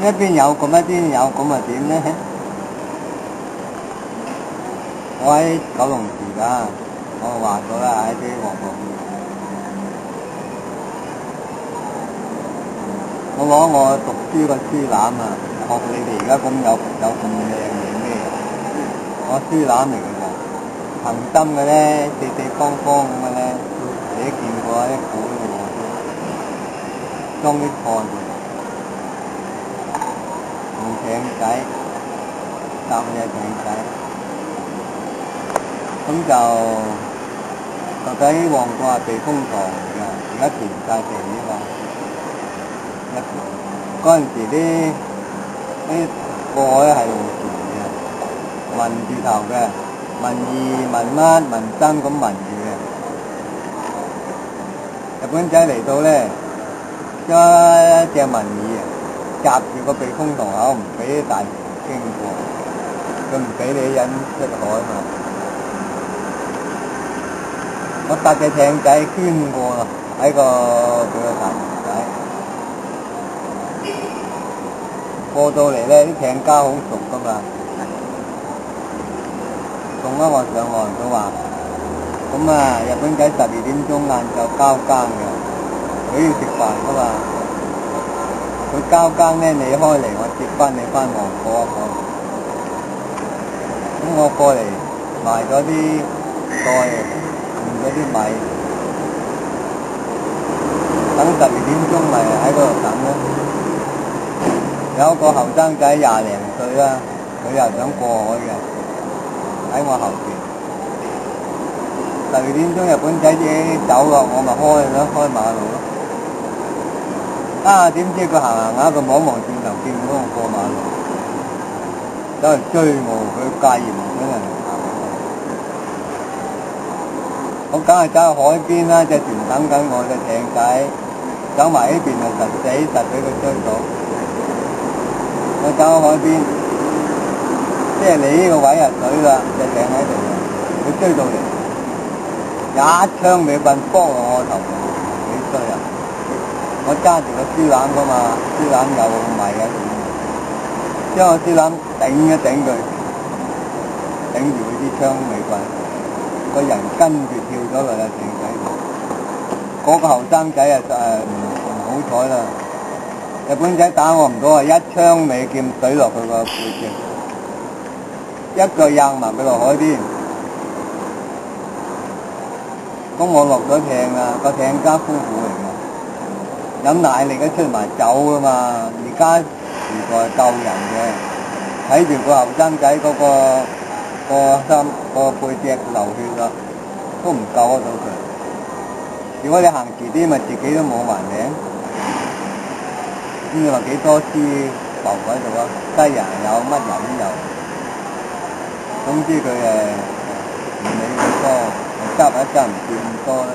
一邊有咁一邊有咁啊點咧？我喺九龍住㗎，我話咗啦喺啲黃埔。我攞我讀書個書籃啊，學你哋而家咁有咁靚嘅咩？我書籃嚟㗎咋，恒心嘅咧，四四方方咁嘅咧，你都見過一股嘅喎，裝啲菜嘅，用艇仔搭隻艇仔，咁就喺旺角係避風塘嚟㗎，而家填晒地呢個。嗰陣時啲過海係用船嘅，文字頭嘅，文二、文乜、文三咁文住嘅。日本仔嚟到咧，將一隻文二夾住個避風塘口，唔俾啲大船經過，佢唔俾你引出海嘛。我搭隻艇仔捐過喺個佢個大船仔。過到嚟咧，啲艇家好熟噶嘛，送咗我上岸，佢話：咁啊，日本仔12點鐘晏晝交更嘅，佢要食飯噶嘛，佢交更咧，你開嚟，我接翻你翻旺角。咁我過嚟賣咗啲菜，換咗啲米，等12點鐘咪喺嗰度等咯。有個後生仔20零歲啦，佢又想過海嘅，喺我後邊。12點鐘日本仔已經走咯，我咪開咯，開馬路咯。點知佢行下，佢望轉頭見到我過馬路，走嚟追我，佢介意唔想人行。我梗係走去海邊啦，隻船等緊我隻艇仔，走埋呢邊就實俾佢追到。我走喺海邊，即係你呢個位係水啦，隻艇喺度，佢追到嚟，一槍尾棍幫落我頭，幾衰啊！我揸住個豬籃㗎嘛，豬籃有米喺度，將個豬籃頂一頂佢，頂住佢啲槍尾棍，個人跟住跳咗落隻艇仔度。嗰個後生仔唔好彩啦！日本仔打我唔到啊！一槍尾劍懟落佢個背脊，一腳扔埋佢落海邊。咁我落咗艇啦，個艇家夫婦嚟㗎，飲奶力都出埋走㗎嘛。而家時代救人嘅，睇住個後生仔嗰個背脊流血啦，都唔救得到佢。如果你行遲啲，咪自己都冇埋命。咁你話幾多屍浮喺度啊？西人有，乜人都有。總之佢唔理咁多，執一執唔見咁多咧。